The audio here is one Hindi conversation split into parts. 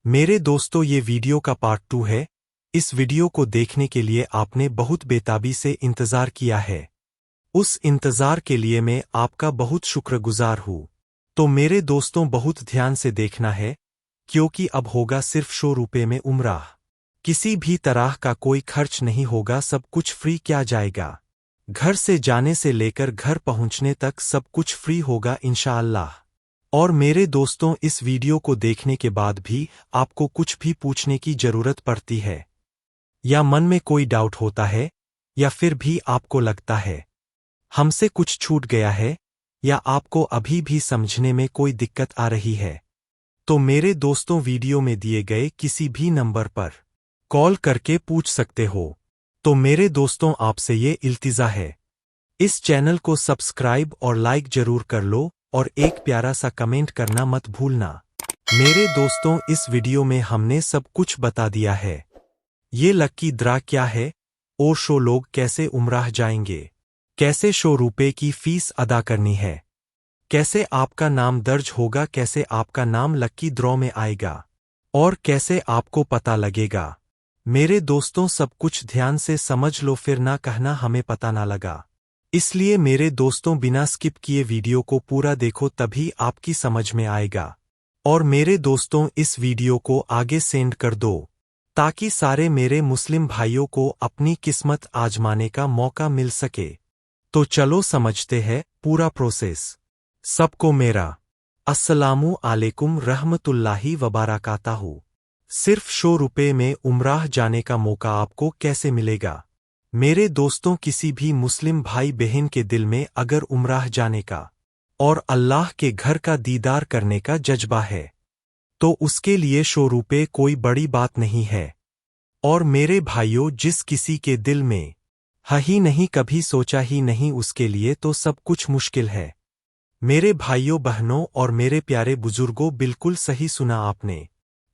मेरे दोस्तों, ये वीडियो का पार्ट 2 है। इस वीडियो को देखने के लिए आपने बहुत बेताबी से इंतजार किया है। उस इंतजार के लिए मैं आपका बहुत शुक्रगुजार हूँ। तो मेरे दोस्तों, बहुत ध्यान से देखना है, क्योंकि अब होगा सिर्फ 100 रुपये में उम्राह। किसी भी तरह का कोई खर्च नहीं होगा, सब कुछ फ्री किया जाएगा। घर से जाने से लेकर घर पहुंचने तक सब कुछ फ्री होगा इंशाअल्लाह। और मेरे दोस्तों, इस वीडियो को देखने के बाद भी आपको कुछ भी पूछने की जरूरत पड़ती है, या मन में कोई डाउट होता है, या फिर भी आपको लगता है हमसे कुछ छूट गया है, या आपको अभी भी समझने में कोई दिक्कत आ रही है, तो मेरे दोस्तों, वीडियो में दिए गए किसी भी नंबर पर कॉल करके पूछ सकते हो। तो मेरे दोस्तों, आपसे ये इल्तिजा है, इस चैनल को सब्सक्राइब और लाइक जरूर कर लो, और एक प्यारा सा कमेंट करना मत भूलना। मेरे दोस्तों, इस वीडियो में हमने सब कुछ बता दिया है। ये लकी ड्रा क्या है, और 100 लोग कैसे उम्राह जाएंगे, कैसे 100 रुपये की फीस अदा करनी है, कैसे आपका नाम दर्ज होगा, कैसे आपका नाम लकी ड्रॉ में आएगा, और कैसे आपको पता लगेगा। मेरे दोस्तों, सब कुछ ध्यान से समझ लो, फिर ना कहना हमें पता ना लगा। इसलिए मेरे दोस्तों, बिना स्किप किए वीडियो को पूरा देखो, तभी आपकी समझ में आएगा। और मेरे दोस्तों, इस वीडियो को आगे सेंड कर दो, ताकि सारे मेरे मुस्लिम भाइयों को अपनी किस्मत आजमाने का मौका मिल सके। तो चलो समझते हैं पूरा प्रोसेस। सबको मेरा अस्सलामु अलैकुम रहमतुल्लाहि वबरकातहू। सिर्फ 100 रुपये में उम्राह जाने का मौका आपको कैसे मिलेगा? मेरे दोस्तों, किसी भी मुस्लिम भाई बहन के दिल में अगर उम्राह जाने का और अल्लाह के घर का दीदार करने का जज्बा है, तो उसके लिए 100 रुपये कोई बड़ी बात नहीं है। और मेरे भाइयों, जिस किसी के दिल में ही नहीं, कभी सोचा ही नहीं, उसके लिए तो सब कुछ मुश्किल है। मेरे भाइयों बहनों और मेरे प्यारे बुजुर्गों, बिल्कुल सही सुना आपने।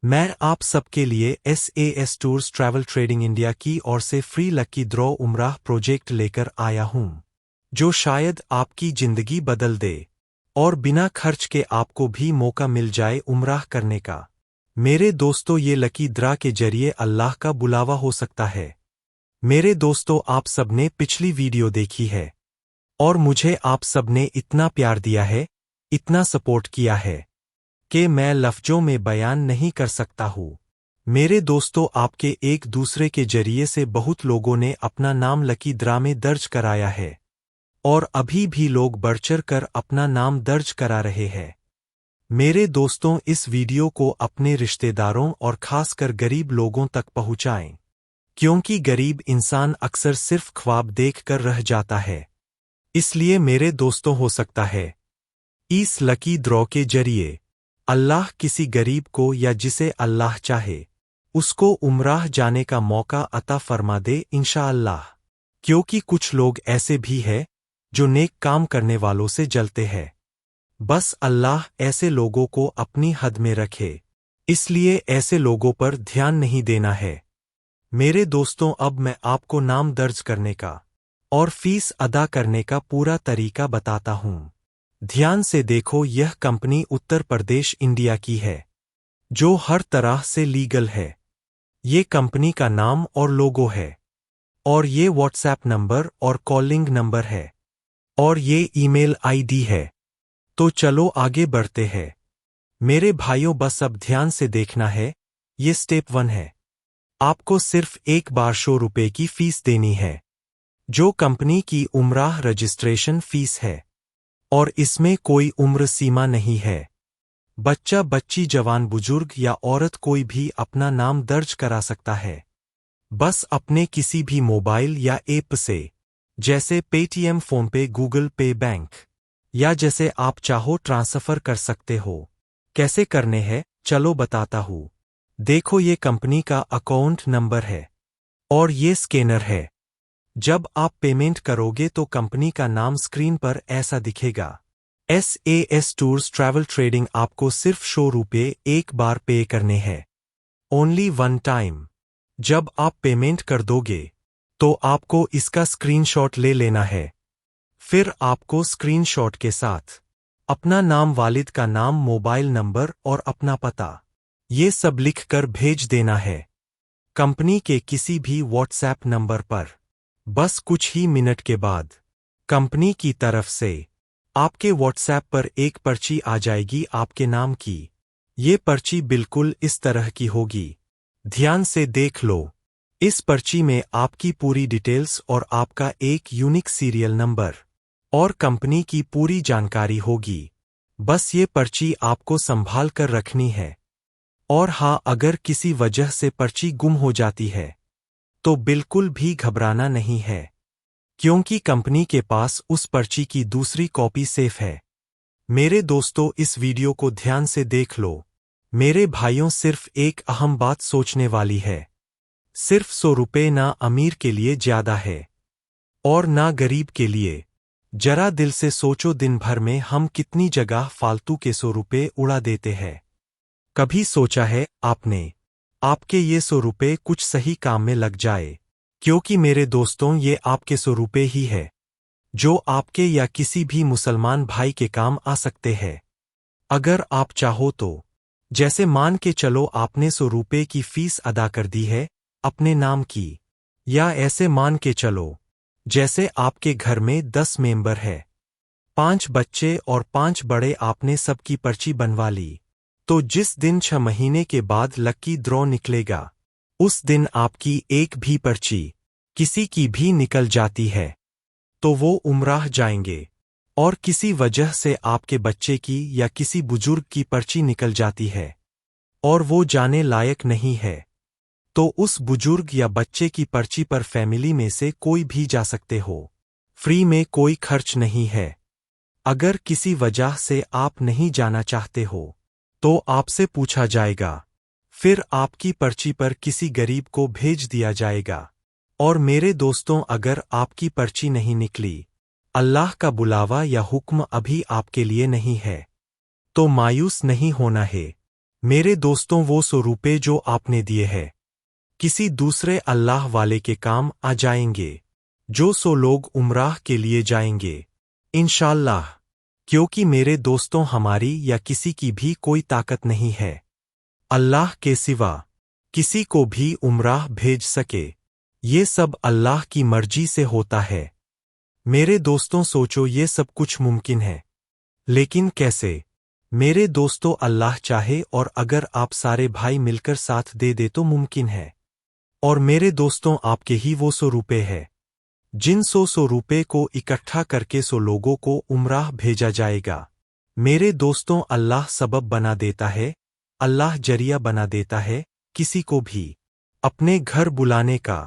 मैं आप सबके लिए SAS tours travel trading India की ओर से फ्री लकी ड्रॉ उम्राह प्रोजेक्ट लेकर आया हूं, जो शायद आपकी जिंदगी बदल दे, और बिना खर्च के आपको भी मौका मिल जाए उम्राह करने का। मेरे दोस्तों, ये लकी ड्रा के जरिए अल्लाह का बुलावा हो सकता है। मेरे दोस्तों, आप सबने पिछली वीडियो देखी है, और मुझे आप सबने इतना प्यार दिया है, इतना सपोर्ट किया है, कि मैं लफ्जों में बयान नहीं कर सकता हूँ। मेरे दोस्तों, आपके एक दूसरे के जरिए से बहुत लोगों ने अपना नाम लकी ड्रा में दर्ज कराया है, और अभी भी लोग बढ़-चढ़ कर अपना नाम दर्ज करा रहे हैं। मेरे दोस्तों, इस वीडियो को अपने रिश्तेदारों और खासकर गरीब लोगों तक पहुंचाएं, क्योंकि गरीब इंसान अक्सर सिर्फ ख्वाब देख कर रह जाता है। इसलिए मेरे दोस्तों, हो सकता है इस लकी ड्रॉ के जरिए अल्लाह किसी गरीब को, या जिसे अल्लाह चाहे, उसको उम्राह जाने का मौका अता फरमा दे इंशाअल्लाह। क्योंकि कुछ लोग ऐसे भी हैं जो नेक काम करने वालों से जलते हैं। बस अल्लाह ऐसे लोगों को अपनी हद में रखे, इसलिए ऐसे लोगों पर ध्यान नहीं देना है। मेरे दोस्तों, अब मैं आपको नाम दर्ज करने का और फीस अदा करने का पूरा तरीका बताता हूं। ध्यान से देखो, यह कंपनी उत्तर प्रदेश इंडिया की है, जो हर तरह से लीगल है। ये कंपनी का नाम और लोगो है, और ये व्हाट्सएप नंबर और कॉलिंग नंबर है, और ये ईमेल आईडी है। तो चलो आगे बढ़ते हैं। मेरे भाइयों, बस अब ध्यान से देखना है। ये स्टेप 1 है। आपको सिर्फ एक बार 100 रुपये की फीस देनी है, जो कंपनी की उम्राह रजिस्ट्रेशन फीस है, और इसमें कोई उम्र सीमा नहीं है। बच्चा, बच्ची, जवान, बुजुर्ग या औरत, कोई भी अपना नाम दर्ज करा सकता है। बस अपने किसी भी मोबाइल या ऐप से, जैसे पेटीएम, फोनपे, गूगल पे, बैंक, या जैसे आप चाहो ट्रांसफर कर सकते हो। कैसे करने हैं, चलो बताता हूँ। देखो, ये कंपनी का अकाउंट नंबर है, और ये स्कैनर है। जब आप पेमेंट करोगे तो कंपनी का नाम स्क्रीन पर ऐसा दिखेगा, SAS टूर्स ट्रैवल ट्रेडिंग। आपको सिर्फ 100 रुपये एक बार पे करने हैं, ओनली वन टाइम। जब आप पेमेंट कर दोगे, तो आपको इसका स्क्रीनशॉट ले लेना है। फिर आपको स्क्रीनशॉट के साथ अपना नाम, वालिद का नाम, मोबाइल नंबर और अपना पता ये सब लिखकर भेज देना है कंपनी के किसी भी व्हाट्सएप नंबर पर। बस कुछ ही मिनट के बाद कंपनी की तरफ से आपके व्हाट्सएप पर एक पर्ची आ जाएगी आपके नाम की। ये पर्ची बिल्कुल इस तरह की होगी। ध्यान से देख लो। इस पर्ची में आपकी पूरी डिटेल्स और आपका एक यूनिक सीरियल नंबर और कंपनी की पूरी जानकारी होगी। बस ये पर्ची आपको संभाल कर रखनी है। और हाँ, अगर किसी वजह से पर्ची गुम हो जाती है तो बिल्कुल भी घबराना नहीं है, क्योंकि कंपनी के पास उस पर्ची की दूसरी कॉपी सेफ है। मेरे दोस्तों, इस वीडियो को ध्यान से देख लो। मेरे भाइयों, सिर्फ एक अहम बात सोचने वाली है। सिर्फ 100 रुपये ना अमीर के लिए ज्यादा है और ना गरीब के लिए। जरा दिल से सोचो, दिन भर में हम कितनी जगह फालतू के 100 रुपये उड़ा देते हैं। कभी सोचा है आपने, आपके ये 100 रुपये कुछ सही काम में लग जाए? क्योंकि मेरे दोस्तों, ये आपके 100 रुपये ही है जो आपके या किसी भी मुसलमान भाई के काम आ सकते हैं। अगर आप चाहो तो, जैसे मान के चलो आपने 100 रुपये की फीस अदा कर दी है अपने नाम की, या ऐसे मान के चलो जैसे आपके घर में 10 मेंबर है, 5 बच्चे और 5 बड़े, आपने सबकी पर्ची बनवा ली। तो जिस दिन 6 महीने के बाद लकी ड्रॉ निकलेगा, उस दिन आपकी एक भी पर्ची किसी की भी निकल जाती है तो वो उम्राह जाएंगे। और किसी वजह से आपके बच्चे की या किसी बुजुर्ग की पर्ची निकल जाती है और वो जाने लायक नहीं है, तो उस बुजुर्ग या बच्चे की पर्ची पर फैमिली में से कोई भी जा सकते हो। फ्री में, कोई खर्च नहीं है। अगर किसी वजह से आप नहीं जाना चाहते हो तो आपसे पूछा जाएगा, फिर आपकी पर्ची पर किसी गरीब को भेज दिया जाएगा। और मेरे दोस्तों, अगर आपकी पर्ची नहीं निकली, अल्लाह का बुलावा या हुक्म अभी आपके लिए नहीं है, तो मायूस नहीं होना है। मेरे दोस्तों, वो 100 रुपये जो आपने दिए हैं किसी दूसरे अल्लाह वाले के काम आ जाएंगे। जो 100 लोग उम्राह के लिए जाएंगे इंशाअल्लाह। क्योंकि मेरे दोस्तों, हमारी या किसी की भी कोई ताकत नहीं है अल्लाह के सिवा किसी को भी उम्राह भेज सके। ये सब अल्लाह की मर्जी से होता है। मेरे दोस्तों, सोचो, ये सब कुछ मुमकिन है, लेकिन कैसे? मेरे दोस्तों, अल्लाह चाहे और अगर आप सारे भाई मिलकर साथ दे दे तो मुमकिन है। और मेरे दोस्तों, आपके ही वो 100 रुपये है जिन 100 रुपये को इकट्ठा करके 100 लोगों को उम्राह भेजा जाएगा। मेरे दोस्तों, अल्लाह सबब बना देता है, अल्लाह जरिया बना देता है किसी को भी अपने घर बुलाने का।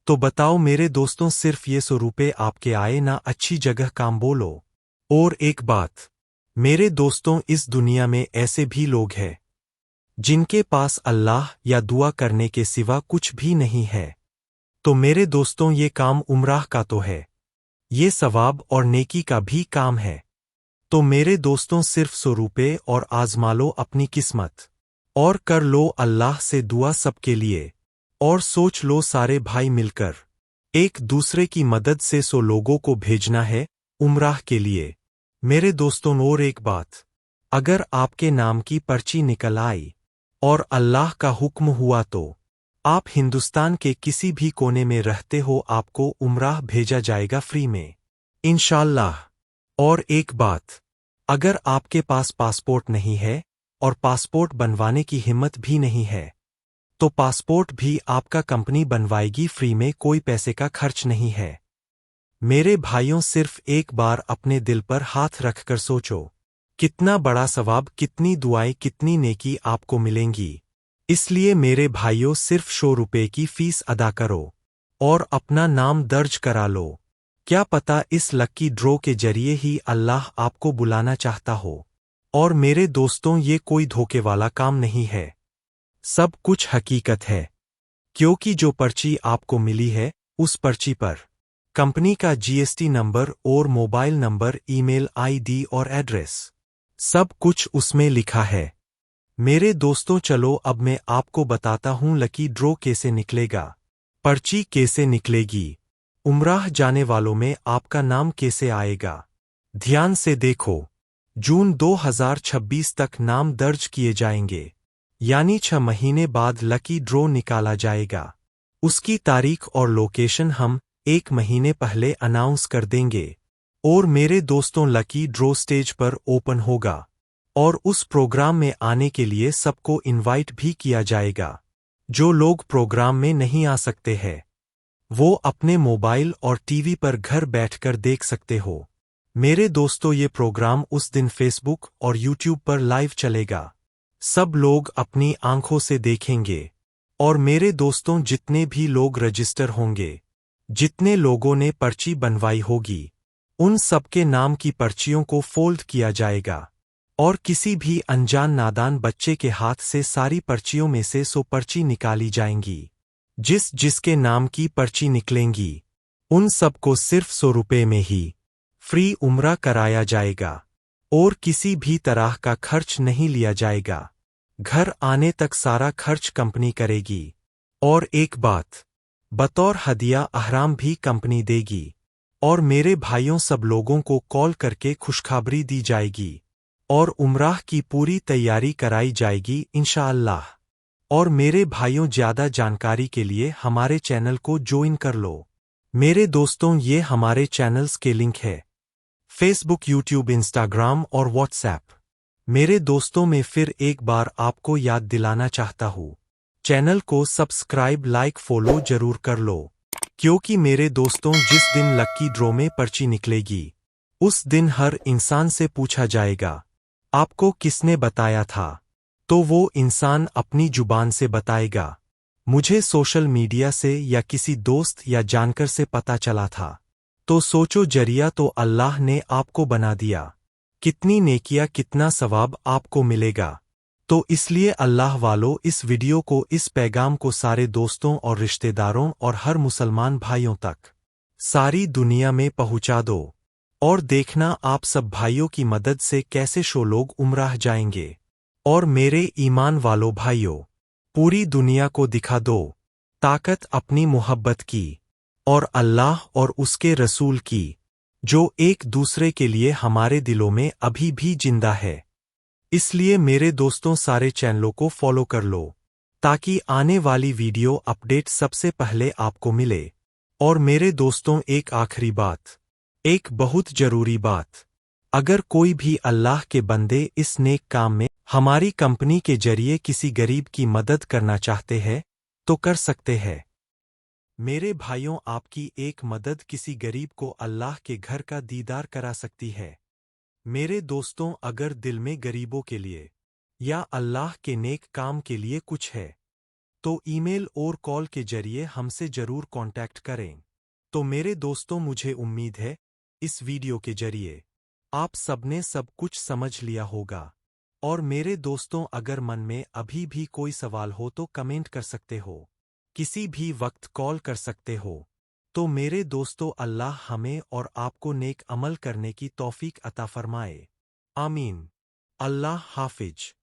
तो बताओ मेरे दोस्तों, सिर्फ ये 100 रुपये आपके आए ना अच्छी जगह काम बोलो। और एक बात मेरे दोस्तों, इस दुनिया में ऐसे भी लोग हैं जिनके पास अल्लाह या दुआ करने के सिवा कुछ भी नहीं है। तो मेरे दोस्तों, ये काम उम्राह का तो है, ये सवाब और नेकी का भी काम है। तो मेरे दोस्तों, सिर्फ 100 रुपये और आजमा लो अपनी किस्मत और कर लो अल्लाह से दुआ सबके लिए। और सोच लो, सारे भाई मिलकर एक दूसरे की मदद से 100 लोगों को भेजना है उम्राह के लिए। मेरे दोस्तों, और एक बात, अगर आपके नाम की पर्ची निकल आई और अल्लाह का हुक्म हुआ तो आप हिंदुस्तान के किसी भी कोने में रहते हो, आपको उम्राह भेजा जाएगा फ्री में इंशाअल्लाह। और एक बात, अगर आपके पास पासपोर्ट नहीं है और पासपोर्ट बनवाने की हिम्मत भी नहीं है, तो पासपोर्ट भी आपका कंपनी बनवाएगी फ्री में, कोई पैसे का खर्च नहीं है। मेरे भाइयों, सिर्फ एक बार अपने दिल पर हाथ रखकर सोचो, कितना बड़ा सवाब, कितनी दुआएं, कितनी नेकी आपको मिलेंगी। इसलिए मेरे भाइयों, सिर्फ 100 रुपये की फीस अदा करो और अपना नाम दर्ज करा लो। क्या पता इस लकी ड्रॉ के जरिए ही अल्लाह आपको बुलाना चाहता हो। और मेरे दोस्तों, ये कोई धोखे वाला काम नहीं है, सब कुछ हकीकत है। क्योंकि जो पर्ची आपको मिली है, उस पर्ची पर कंपनी का जीएसटी नंबर और मोबाइल नंबर, ईमेल आईडी और एड्रेस, सब कुछ उसमें लिखा है। मेरे दोस्तों, चलो अब मैं आपको बताता हूं लकी ड्रॉ कैसे निकलेगा, पर्ची कैसे निकलेगी, उम्राह जाने वालों में आपका नाम कैसे आएगा। ध्यान से देखो, जून 2026 तक नाम दर्ज किए जाएंगे। यानी 6 महीने बाद लकी ड्रॉ निकाला जाएगा। उसकी तारीख और लोकेशन हम 1 महीने पहले अनाउंस कर देंगे। और मेरे दोस्तों, लकी ड्रॉ स्टेज पर ओपन होगा और उस प्रोग्राम में आने के लिए सबको इनवाइट भी किया जाएगा। जो लोग प्रोग्राम में नहीं आ सकते हैं वो अपने मोबाइल और टीवी पर घर बैठकर देख सकते हो। मेरे दोस्तों, ये प्रोग्राम उस दिन फेसबुक और यूट्यूब पर लाइव चलेगा। सब लोग अपनी आंखों से देखेंगे। और मेरे दोस्तों, जितने भी लोग रजिस्टर होंगे, जितने लोगों ने पर्ची बनवाई होगी, उन सबके नाम की पर्चियों को फोल्ड किया जाएगा और किसी भी अनजान नादान बच्चे के हाथ से सारी पर्चियों में से 100 पर्ची निकाली जाएंगी। जिसके नाम की पर्ची निकलेंगी उन सबको सिर्फ 100 रुपये में ही फ्री उम्रा कराया जाएगा और किसी भी तरह का खर्च नहीं लिया जाएगा। घर आने तक सारा खर्च कंपनी करेगी। और एक बात, बतौर हदिया अहराम भी कंपनी देगी। और मेरे भाइयों, सब लोगों को कॉल करके खुशखबरी दी जाएगी और उम्राह की पूरी तैयारी कराई जाएगी इंशाअल्लाह। और मेरे भाइयों, ज़्यादा जानकारी के लिए हमारे चैनल को ज्वाइन कर लो। मेरे दोस्तों, ये हमारे चैनल्स के लिंक है, फेसबुक, यूट्यूब, इंस्टाग्राम और व्हाट्सएप। मेरे दोस्तों, मैं फिर एक बार आपको याद दिलाना चाहता हूँ, चैनल को सब्सक्राइब, लाइक, फॉलो जरूर कर लो। क्योंकि मेरे दोस्तों, जिस दिन लकी ड्रॉ में पर्ची निकलेगी उस दिन हर इंसान से पूछा जाएगा आपको किसने बताया था। तो वो इंसान अपनी जुबान से बताएगा मुझे सोशल मीडिया से या किसी दोस्त या जानकर से पता चला था। तो सोचो, जरिया तो अल्लाह ने आपको बना दिया। कितनी नेकियां, कितना सवाब आपको मिलेगा। तो इसलिए अल्लाह वालों, इस वीडियो को, इस पैगाम को सारे दोस्तों और रिश्तेदारों और हर मुसलमान भाइयों तक, सारी दुनिया में पहुंचा दो। और देखना आप सब भाइयों की मदद से कैसे 100 लोग उम्राह जाएंगे। और मेरे ईमान वालों भाइयों, पूरी दुनिया को दिखा दो ताकत अपनी मोहब्बत की और अल्लाह और उसके रसूल की, जो एक दूसरे के लिए हमारे दिलों में अभी भी जिंदा है। इसलिए मेरे दोस्तों, सारे चैनलों को फॉलो कर लो ताकि आने वाली वीडियो अपडेट सबसे पहले आपको मिले। और मेरे दोस्तों, एक आखिरी बात, एक बहुत जरूरी बात, अगर कोई भी अल्लाह के बंदे इस नेक काम में हमारी कंपनी के जरिए किसी गरीब की मदद करना चाहते हैं तो कर सकते हैं। मेरे भाइयों, आपकी एक मदद किसी गरीब को अल्लाह के घर का दीदार करा सकती है। मेरे दोस्तों, अगर दिल में गरीबों के लिए या अल्लाह के नेक काम के लिए कुछ है तो ईमेल और कॉल के जरिए हमसे जरूर कांटेक्ट करें। तो मेरे दोस्तों, मुझे उम्मीद है इस वीडियो के जरिए आप सबने सब कुछ समझ लिया होगा। और मेरे दोस्तों, अगर मन में अभी भी कोई सवाल हो तो कमेंट कर सकते हो, किसी भी वक्त कॉल कर सकते हो। तो मेरे दोस्तों, अल्लाह हमें और आपको नेक अमल करने की तौफीक अता फरमाए। आमीन। अल्लाह हाफिज।